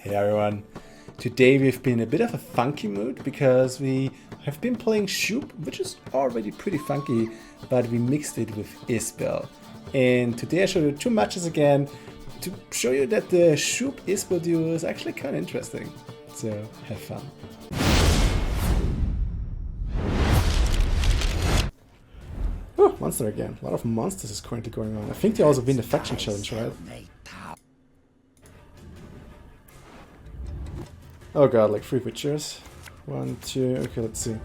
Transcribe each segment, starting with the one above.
Hey everyone, today we've been in a bit of a funky mood because we have been playing Shupe, which is already pretty funky, but we mixed it with Isbel. And today I show you two matches again to show you that the Shupe-Isbel duo is actually kind of interesting. So have fun. Oh, monster again. A lot of monsters is currently going on. I think they also win the faction challenge, right? Oh god, like 3 pictures. 1, 2, okay, let's see.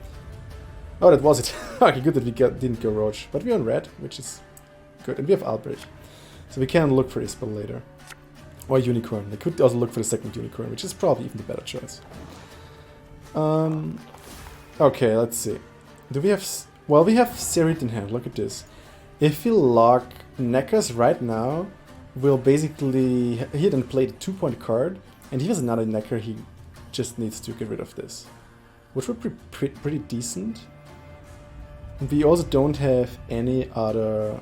Oh, that was it. Okay, good that we didn't go Roach. But we're on red, which is good. And we have Outbreak. So we can look for Isbel later. Or Unicorn. They could also look for the second Unicorn, which is probably even the better choice. Okay, let's see. Do we have... Well, we have Serit in hand, look at this. If we lock Neckers right now, we'll basically... He didn't play the 2-point card, and he has another Necker, he just needs to get rid of this. Which would be pretty decent. And we also don't have any other...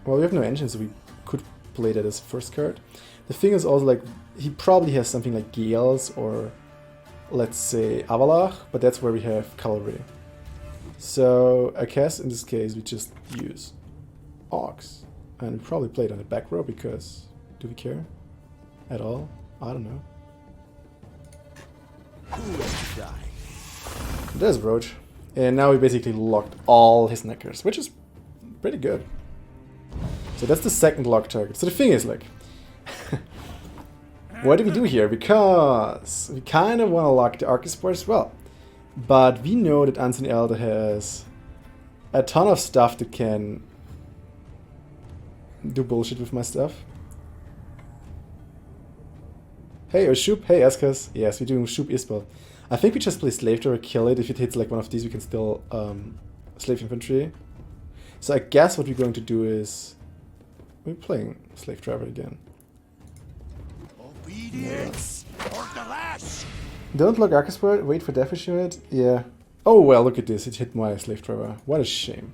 Well, we have no engine, so we could play that as first card. The thing is also, like, he probably has something like Gales or, let's say, Avalach, but that's where we have Cavalry. So, I guess in this case we just use Ox. And we probably play it on the back row because... Do we care? At all? I don't know. There's Roach. And now we basically locked all his Neckers, which is pretty good. So that's the second lock target. So the thing is, like... what do we do here? Because we kind of want to lock the Archispore as well. But we know that Unseen Elder has a ton of stuff that can do bullshit with my stuff. Hey, Shupe. Hey, Eskas. Yes, we're doing Shupe-Isbel. I think we just play Slave Driver, kill it. If it hits like one of these, we can still Slave Infantry. So I guess what we're going to do is... We're playing Slave Driver again. Obedience or the lash. Don't lock Archisport, wait for Death Unit. Yeah. Oh well, look at this. It hit my Slave Driver. What a shame.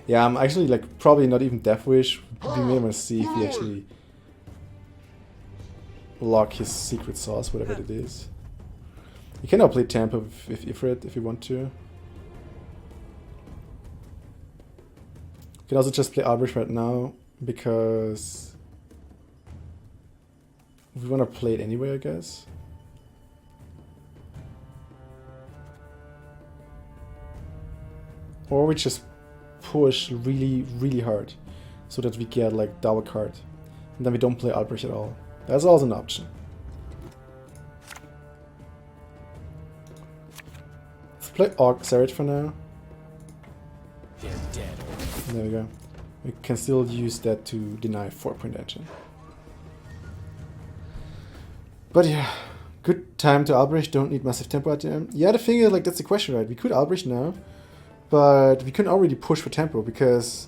Yeah, I'm actually like probably not even Death Wish. We may want to see if we actually lock his secret sauce, whatever it is. You can now play Tampa with Ifrit if you want to. You can also just play Albrecht right now because we want to play it anyway, I guess. Or we just push really, really hard so that we get like double card. And then we don't play Albrecht at all. That's also an option. Let's play Serit for now. They're dead. There we go. We can still use that to deny 4-point engine. But yeah, good time to Albrecht, don't need massive tempo at the end. Yeah, the thing is, like, that's the question, right? We could Albrecht now, but we couldn't already push for tempo because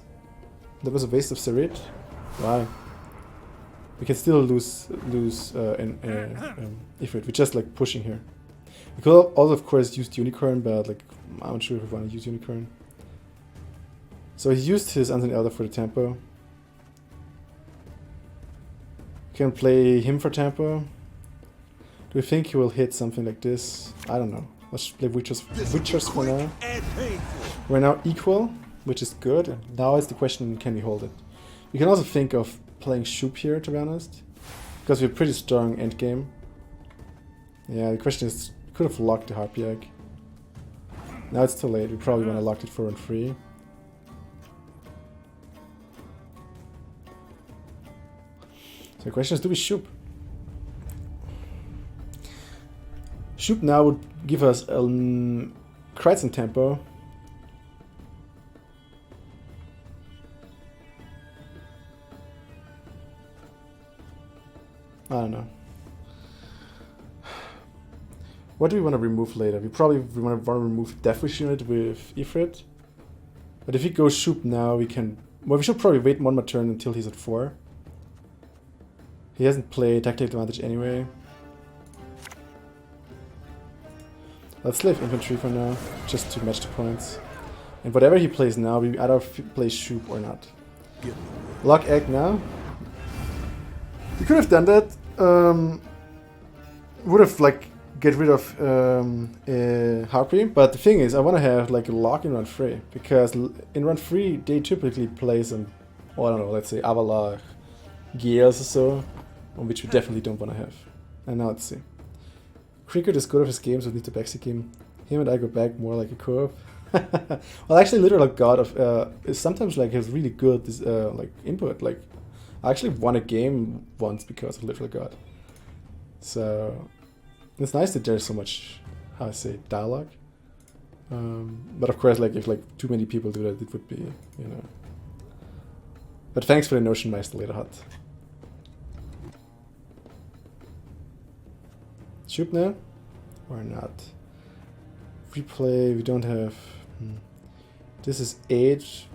that was a waste of Serit. Why? We can still lose Ifrit. We're just like pushing here. We could also, of course, use Unicorn, but like I'm not sure if we want to use Unicorn. So he used his Unseen Elder for the tempo. Can play him for tempo. Do we think he will hit something like this? I don't know. Let's play Witchers for now. We're now equal, which is good. And now it's the question, can we hold it? We can also think of playing Shupe here, to be honest. Because we're pretty strong endgame. Yeah, the question is, we could have locked the Harpy Egg. Now it's too late. We probably want to lock it 4 and 3. So the question is, do we Shupe? Shupe now would give us quite some tempo. I don't know. What do we want to remove later? We probably want to remove Death Wish unit with Ifrit. But if we go Shupe now, we can... Well, we should probably wait one more turn until he's at 4. He hasn't played Tactical Advantage anyway. Let's Slave Infantry for now, just to match the points. And whatever he plays now, we either play Shupe or not. Lock Egg now. We could have done that. Would have like get rid of Harpy, but the thing is, I want to have like a lock in run 3 because in run 3 they typically play some, I don't know, let's say Avalach, Gales or so, on which we definitely don't want to have. And now let's see. Cricket is good of his games, so we need to backseat him. Him and I go back more like a co-op. Well, actually, Literal God of is sometimes like has really good like input. Like, I actually won a game once because of Literal God. So it's nice that there's so much, how I say, dialogue. But of course, like if like too many people do that, it would be, you know. But thanks for the notion, Meister Lederhut. Shupe now? Or not? Free play, we don't have... This is 8.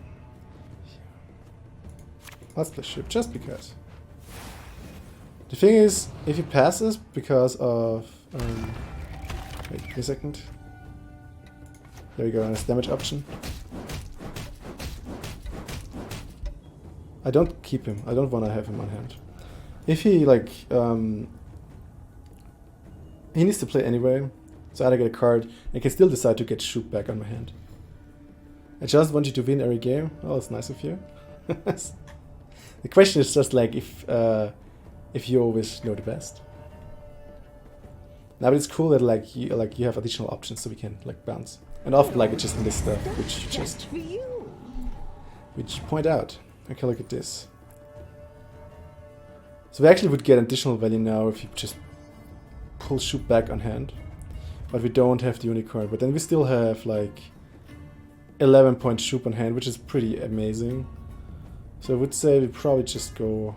Let's play Shupe, just because. The thing is, if he passes because of... wait a second. There we go, nice damage option. I don't keep him, I don't want to have him on hand. If he like... he needs to play anyway, so I get a card. I can still decide to get Shupe back on my hand. I just want you to win every game. Oh, it's nice of you. The question is just like if you always know the best. Now, but it's cool that like you have additional options, so we can like bounce. And often like it's just in this stuff which you point out. Okay, look at this. So we actually would get additional value now if you just pull Shupe back on hand, but we don't have the unicorn. But then we still have like 11 point Shupe on hand, which is pretty amazing. So I would say we probably just go.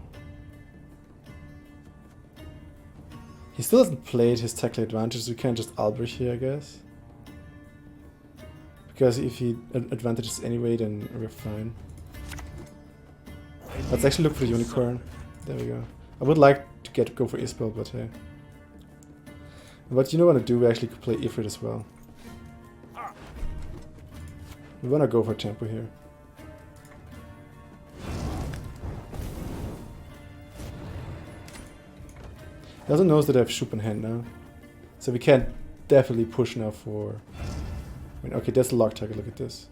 He still hasn't played his tackle advantage, so we can just Albrecht here, I guess. Because if he advantages anyway, then we're fine. Let's actually look for the unicorn. There we go. I would like to go for Isbel, but hey. But you know what I do? We actually could play Ifrit as well. We wanna go for tempo here. He also knows that I have Shupe in hand now. So we can definitely push now for... I mean, okay, that's a lock target, look at this.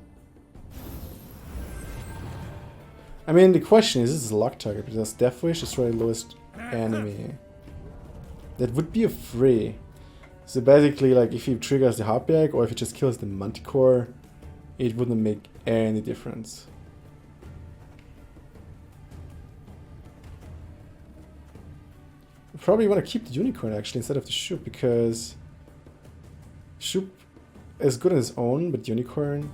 I mean, the question is, this is a lock target, because Deathwish destroy the lowest enemy. That would be a free. So basically, like, if he triggers the Harpiag, or if he just kills the Manticore, it wouldn't make any difference. Probably want to keep the unicorn actually instead of the Shupe, because Shupe is good on his own, but unicorn,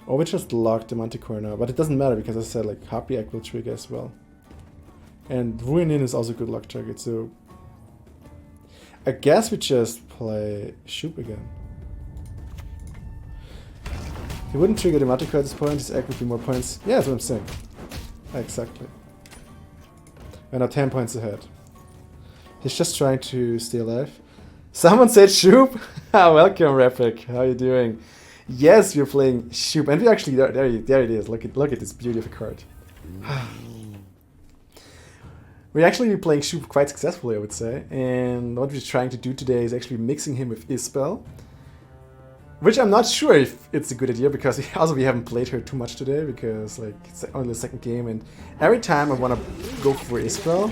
or we just lock the Manticore now. But it doesn't matter because, as I said, like Harpiag will trigger as well, and Ruinin is also a good lock target. So I guess we just play Shupe again. He wouldn't trigger the Manticore at this point. His egg would be more points. Yeah, that's what I'm saying. Exactly. We're now 10 points ahead. He's just trying to stay alive. Someone said Shupe! Welcome, Rapik. How are you doing? Yes, we're playing Shupe. And we actually, there it is. Look at this beauty of a card. We're actually playing Shupe quite successfully, I would say. And what we're trying to do today is actually mixing him with Isbel. Which I'm not sure if it's a good idea, because also we haven't played her too much today, because like it's only the second game, and every time I want to go for Isbel,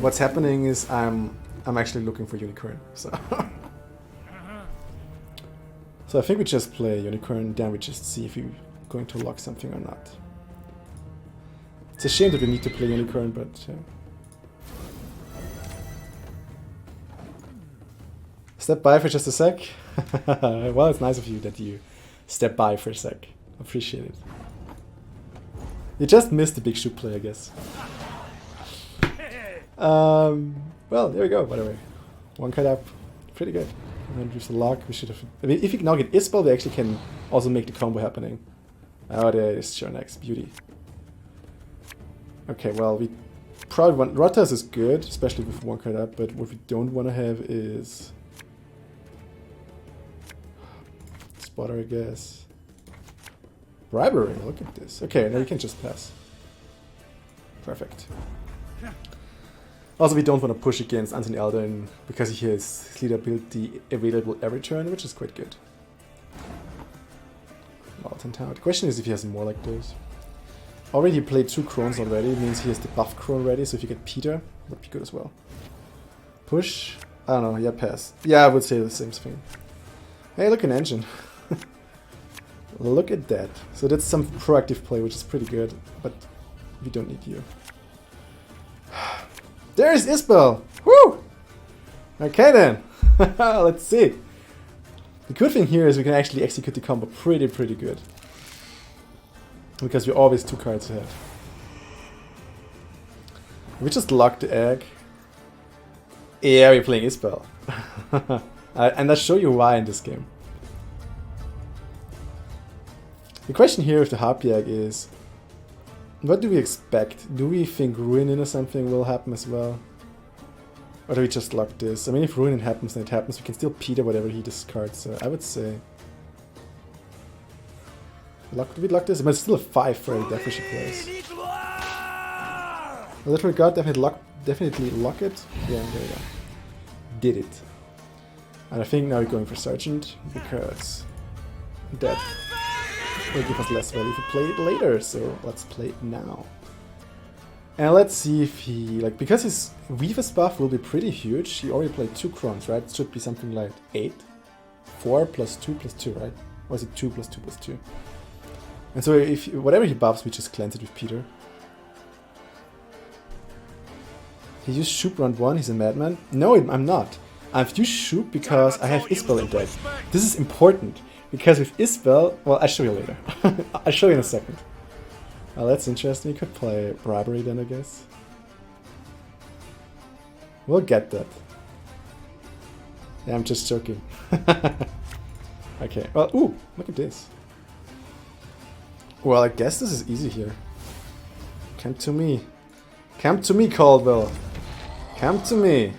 what's happening is I'm actually looking for Unicorn. So I think we just play Unicorn, then we just see if we're going to lock something or not. It's a shame that we need to play Unicorn, but yeah. Step by for just a sec. Well, it's nice of you that you step by for a sec. Appreciate it. You just missed the big Shupe play, I guess. Well, there we go, by the way. One card up. Pretty good. And then just a lock. We should have... I mean, if we now get Isbel, we actually can also make the combo happening. Oh, there is Shornax. Beauty. Okay, well, we probably want... Rotas is good, especially with one card up, but what we don't want to have is... Spotter, I guess. Bribery, look at this. Okay, now you can just pass. Perfect. Also, we don't want to push against Anton Elden because he has his lead ability available every turn, which is quite good. Mountain Tower. The question is if he has more like those. Already played 2 Crones already, means he has the buff Crone ready, so if you get Peter, would be good as well. Push. I don't know, yeah, pass. Yeah, I would say the same thing. Hey, look, an engine. Look at that. So that's some proactive play, which is pretty good, but we don't need you. There's Isbel! Woo! Okay then. Let's see. The good thing here is we can actually execute the combo pretty good. Because we're always 2 cards ahead. We just lock the egg. Yeah, we're playing Isbel. And I'll show you why in this game. The question here with the Harpy Egg is, what do we expect? Do we think Ruinin or something will happen as well? Or do we just lock this? I mean, if Ruinin happens, then it happens. We can still Peter whatever he discards, so I would say... Do we lock this? But it's still a 5 for a Death Wish place. Literal God, definitely lock it. Yeah, there we go. Did it. And I think now we're going for Sergeant, because that will give us less value if we play it later, so let's play it now. And let's see if he, like, because his Weaver's buff will be pretty huge, he already played 2 Crons, right? It should be something like 8. 4 plus 2 plus 2, right? Or is it 2 plus 2 plus 2? And so if whatever he buffs, we just cleanse it with Peter. He used Shupe round 1, he's a madman. No, I'm not. I've used Shupe because I have Isbel in deck. This is important, because with Isbel, well, I'll show you later. I'll show you in a second. Well, that's interesting. You could play Bribery then, I guess. We'll get that. Yeah, I'm just joking. Okay, well, ooh, look at this. Well, I guess this is easy here. Come to me. Come to me, Caldwell. Come to me.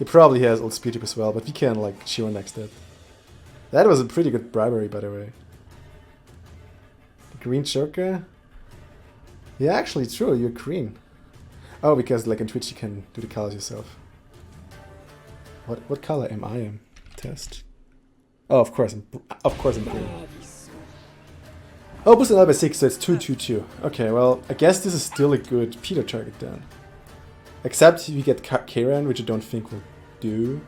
He probably has old speed as well, but we can, like, Shiro next it. That was a pretty good bribery, by the way. The green Joker? Yeah, actually, true, you're green. Oh, because, like, in Twitch you can do the colors yourself. What color am I in? Test. Oh, of course I'm green. Oh, boosted out by 6, so it's 2-2-2. Okay, well, I guess this is still a good Peter target then. Except we get Karen, which I don't think will do.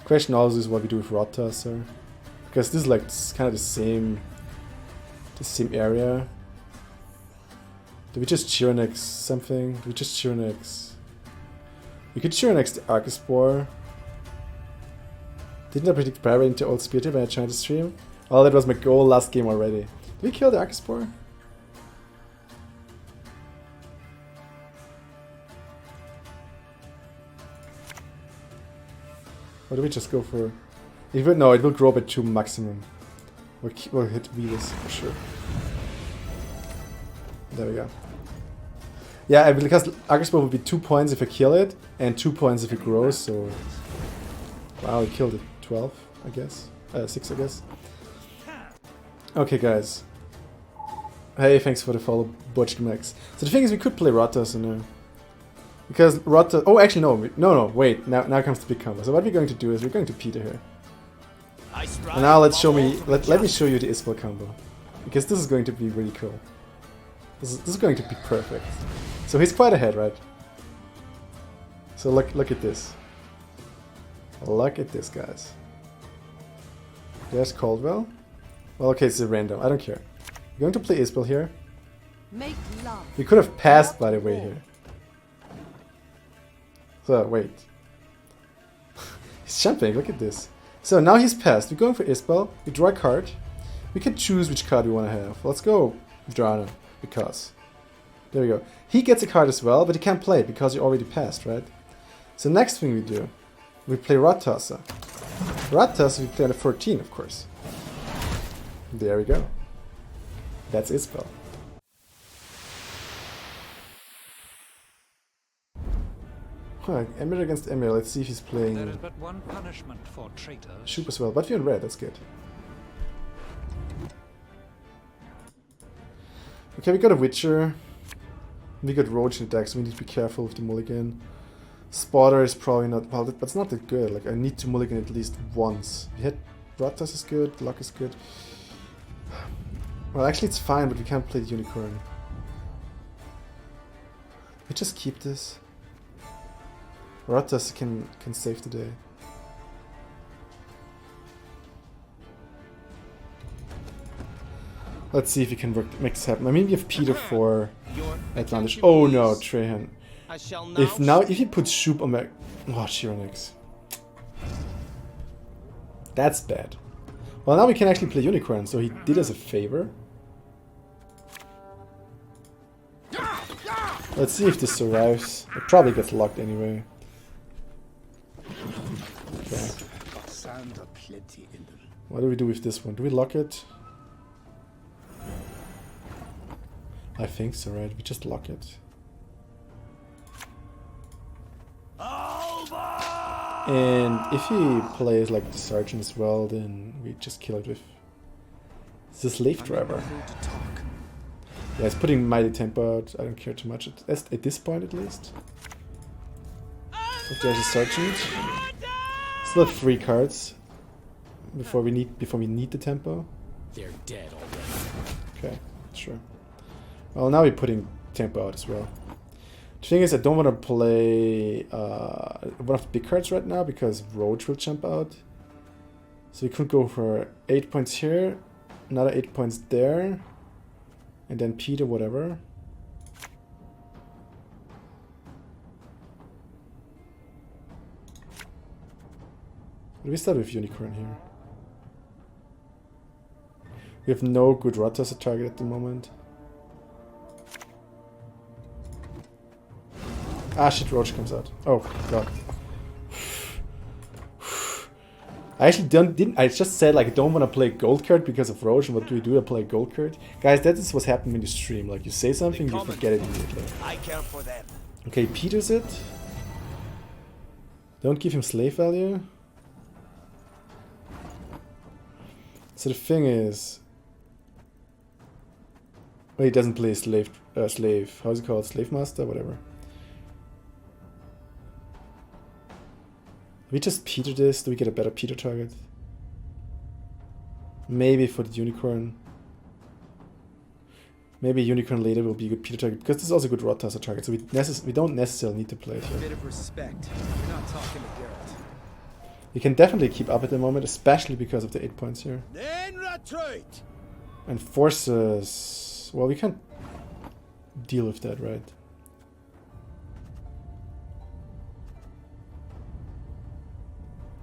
Question also is what we do with Rottosser. Because this is like kind of the same area. Do we just Chironex something? Do we just Chironex? We could Chironex the Arcaspore. Didn't I predict Bribery into Old Spirit when I tried to stream? Oh, that was my goal last game already. Did we kill the Arcaspore? Or do we just go for... No, it will grow by 2 maximum. We'll hit Venus for sure. There we go. Yeah, because Arcaspore will be 2 points if I kill it, and 2 points if it grows, so... Wow, we killed it. 12, I guess. 6, I guess. Okay, guys. Hey, thanks for the follow, Butch Max. So the thing is, we could play Rotos now. Because Rotos... Oh, actually, no. No, wait. Now comes the big combo. So what we're going to do is we're going to Peter here. And now let me show you the Isbel combo. Because this is going to be really cool. This is going to be perfect. So he's quite ahead, right? So look at this. Look at this, guys. There's Caldwell. Well, okay, it's a random. I don't care. We're going to play Isbel here. We could have passed, by the way, here. So, wait. He's jumping, look at this. So, now he's passed. We're going for Isbel. We draw a card. We can choose which card we want to have. Let's go with Drana, because... There we go. He gets a card as well, but he can't play it because he already passed, right? So, next thing we do, we play Rottosser. Rottosser we play on the 14, of course. There we go. That's Isbel. Emir against Emir. Let's see if he's playing. There is but one punishment for traitors. Shupe as well, but we're in red. That's good. Okay, we got a Witcher. We got Roach in the deck, so we need to be careful with the mulligan. Spotter is probably not... Well, but it's not that good. Like, I need to mulligan at least once. We had... Rotas is good, Luck is good. Well, actually it's fine, but we can't play the Unicorn. We just keep this. Rotas can save the day. Let's see if we can make this happen. I mean, we have Peter for Atlantis. Oh no, Trahan. If he puts Shupe on my... Oh, Chironix. That's bad. Well, now we can actually play Unicorn, so he did us a favor. Let's see if this survives. It probably gets locked anyway. Okay. What do we do with this one? Do we lock it? I think so, right? We just lock it. And if he plays like the Sergeant as well, then we just kill it with the Slave Driver. Yeah, it's putting Mighty Tempo out. I don't care too much at this point, at least. If there's a Sergeant, still have 3 cards before we need the tempo. They're dead already. Okay, sure. Well, now we're putting tempo out as well. The thing is, I don't want to play one of the big cards right now because Roach will jump out. So we could go for 8 points here, another 8 points there, and then Peter, whatever. But we start with Unicorn here. We have no good Rotas as a target at the moment. Ah shit, Roach comes out. Oh god. I actually didn't. I just said like I don't want to play gold card because of Roach. And what do we do? I play gold card. Guys, that is what's happening in the stream. Like you say something, you forget it immediately. I care for them. Okay, Peter's it. Don't give him slave value. So the thing is, well, he doesn't play slave. How's it called? Slave master, whatever. We just Peter this, do we get a better Peter target? Maybe for the Unicorn. Maybe Unicorn later will be a good Peter target, because this is also a good Rotas target, so we don't necessarily need to play it here. A bit of respect. You're not talking to Garrett. We can definitely keep up at the moment, especially because of the 8 points here. Then retreat. And forces... Well, we can't deal with that, right?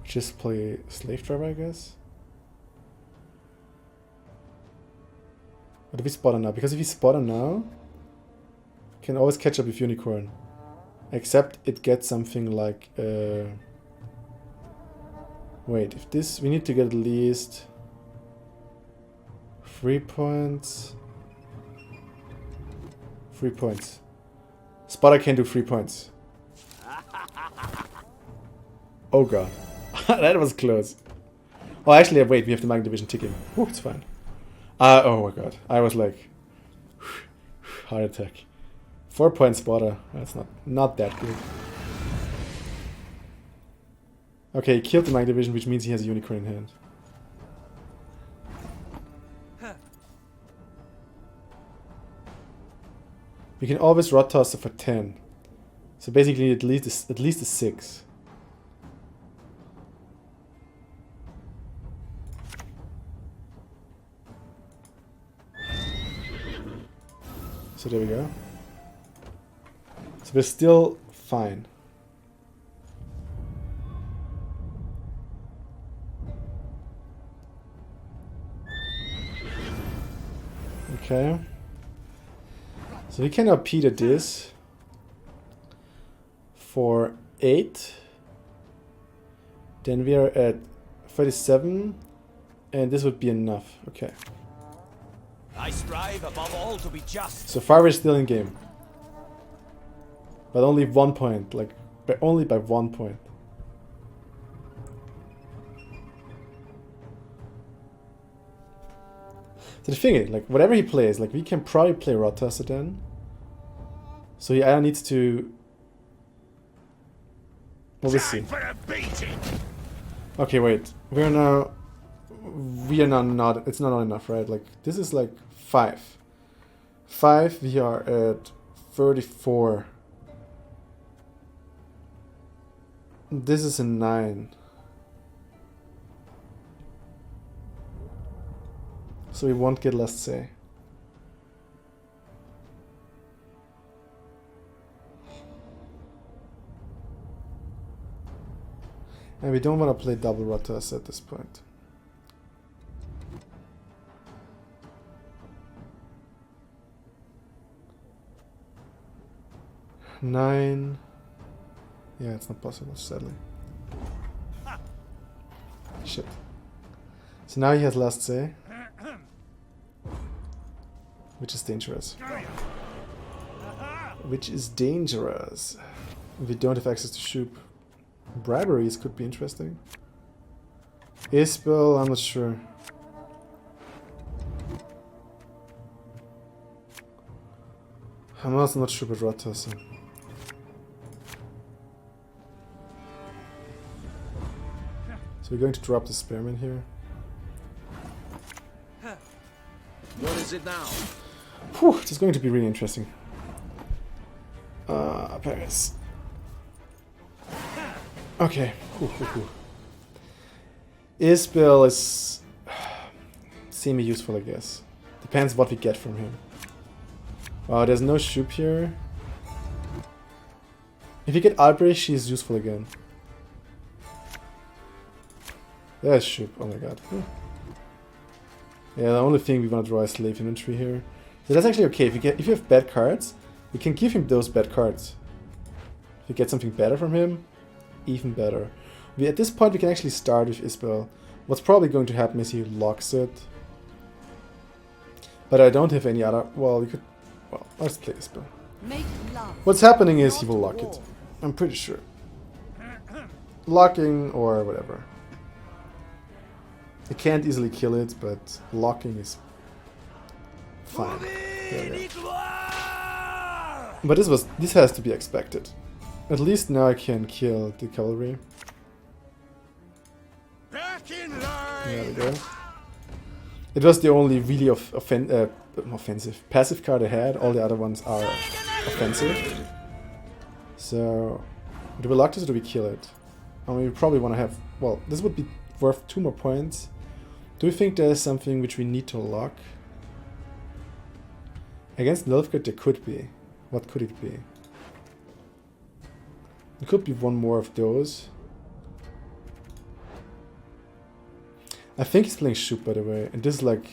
Just play Slave Driver, I guess. What if we spot on now? Because if we spot on now, we can always catch up with Unicorn. Except it gets something like... Wait, if this... We need to get at least... 3 points... 3 points. Spotter can do 3 points. Oh god. That was close. Oh, actually, wait, we have the Mag Division ticking. Oh, it's fine. Oh my god. I was like... Heart attack. 4 point spotter. That's not that good. Okay, he killed the Mag Division, which means he has a Unicorn in hand. We can always Rot Toss for 10. So basically at least a 6. So there we go. So we're still fine. Okay. So we can now Peter this for 8. Then we are at 37. And this would be enough. Okay. I strive above all to be just. So far we're still in game. But only 1 point. Like, only by 1 point. So the thing is, like, whatever he plays, like, we can probably play Rotas then. So he either needs to... Well, we'll see. Okay, wait. We are now not... It's not enough, right? Like, this is like 5. 5, we are at 34. This is a 9. So we won't get last say. And we don't want to play double rotas at this point. Nine. Yeah, it's not possible, sadly. Shit. So now he has last say. Which is dangerous. Which is dangerous. We don't have access to Shupe. Briberies could be interesting. Isbel, I'm not sure. I'm also not sure about Rata, so. So we're going to drop the Spearman here. What is it now? Whew, this is going to be really interesting. Paris. Okay. Isbel is semi-useful, I guess. Depends what we get from him. Oh, there's no Shupe here. If you get Albrecht, she's useful again. There's Shupe. Oh my god. Yeah, the only thing we want to draw is slave inventory here. So that's actually okay. If you have bad cards, we can give him those bad cards. If you get something better from him, even better. At this point we can actually start with Isbel. What's probably going to happen is he locks it. But I don't have any other... Well, we could... Well, let's play Isbel. What's happening is he will lock it. I'm pretty sure. Locking or whatever. I can't easily kill it, but locking is fine. There we go. But this has to be expected. At least now I can kill the cavalry. There we go. It was the only really offensive passive card I had. All the other ones are offensive. So, do we lock this or do we kill it? I mean, we probably want to have... Well, this would be worth 2 more points. Do we think there is something which we need to lock? Against Nilfgaard there could be. What could it be? It could be one more of those. I think he's playing Shupe, by the way, and this is like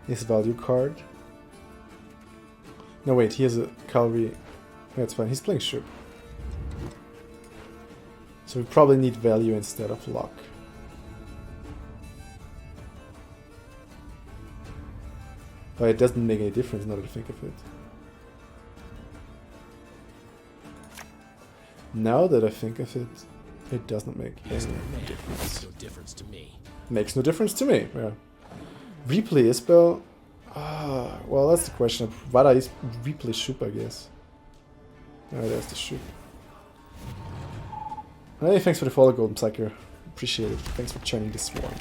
his value card. No wait, he has a cavalry. That's fine, he's playing Shupe. So we probably need value instead of lock. But it doesn't make any difference now that I think of it. Now that I think of it, it does not make any difference. No difference to me. Makes no difference to me, yeah. Replay Isbel? Well, that's the question. Why do I replay Shupe, I guess? Oh, there's the Shupe. Hey, thanks for the follow, Golden Psycho. Appreciate it. Thanks for joining this one.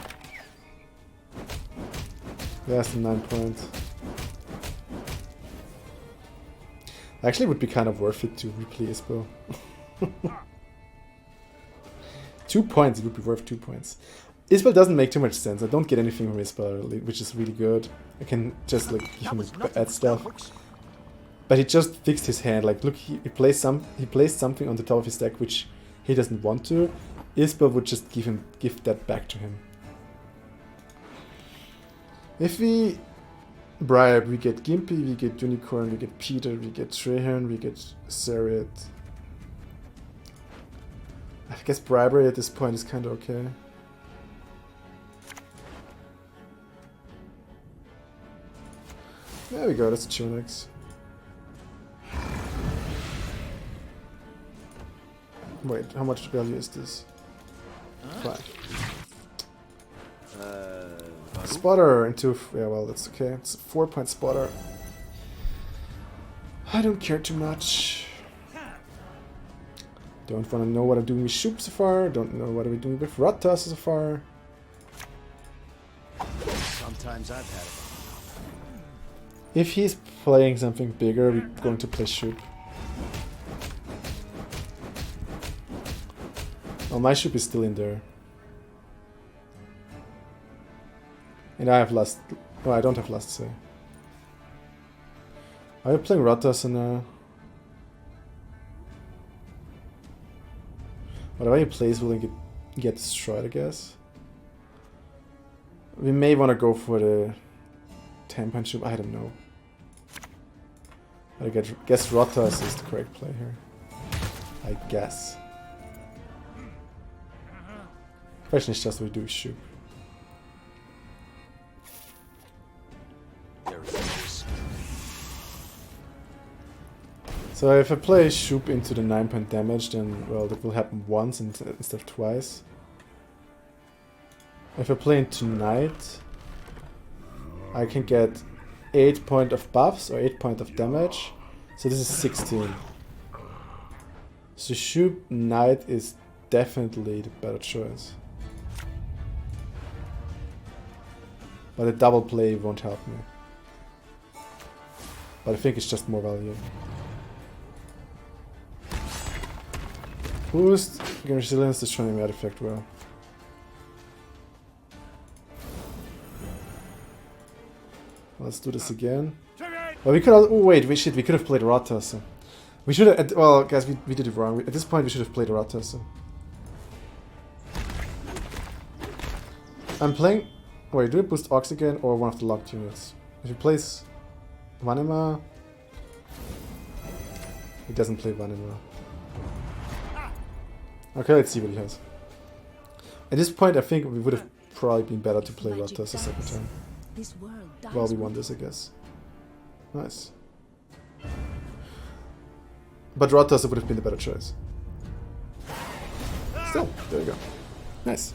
There's the 9 points. Actually, it would be kind of worth it to replay Isbel. 2 points, it would be worth 2 points. Isbel doesn't make too much sense. I don't get anything from Isbel, which is really good. I can just like give him bad stuff. But he just fixed his hand. Like, look, he placed something on the top of his deck which he doesn't want to. Isbel would just give that back to him. If we bribe, we get Gimpy, we get Unicorn, we get Peter, we get Treherne, we get Sariat. I guess bribery at this point is kind of okay. There we go, that's Chunix. Wait, how much value is this? 5. Spotter into... Yeah, well, that's okay. It's a 4-point spotter. I don't care too much. Don't want to know what I'm doing with Shupe so far. Don't know what I'm doing with Rotta so far. Sometimes I've had it. If he's playing something bigger, we're going to play Shupe. Oh, my Shupe is still in there. And I have last... No, I don't have last say. Are you playing Rotas now? Whatever he plays will get destroyed, I guess. We may want to go for the 10-punch Shupe, I don't know. I guess Rotas is the correct play here. I guess. Question is just what we do with Shupe. So if I play Shupe into the 9-point damage, then, well, that will happen once instead of twice. If I play into Knight, I can get 8 points of buffs or 8 points of damage. So this is 16. So Shupe Knight is definitely the better choice. But a double play won't help me. But I think it's just more value. Boost, again, resilience, destroying artifact well. Let's do this again. Well, we could have, oh wait, we could have played Rata, so. We should have, well guys, we did it wrong. At this point we should have played Rata, so. I'm playing, wait, do we boost Ox again or one of the locked units? If he plays Vanima, he doesn't play Vanima. Okay, let's see what he has. At this point I think we would have probably been better to play Rata a second time. Well, we won this, I guess. Nice. But Rotas would have been the better choice. Still, there you go. Nice.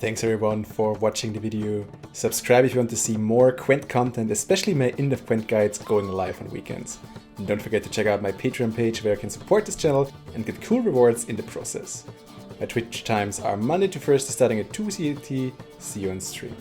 Thanks everyone for watching the video. Subscribe if you want to see more Gwent content, especially my in-depth Gwent guides going live on weekends. And don't forget to check out my Patreon page where you can support this channel and get cool rewards in the process. My Twitch times are Monday to Thursday starting at 2 CET. See you on stream.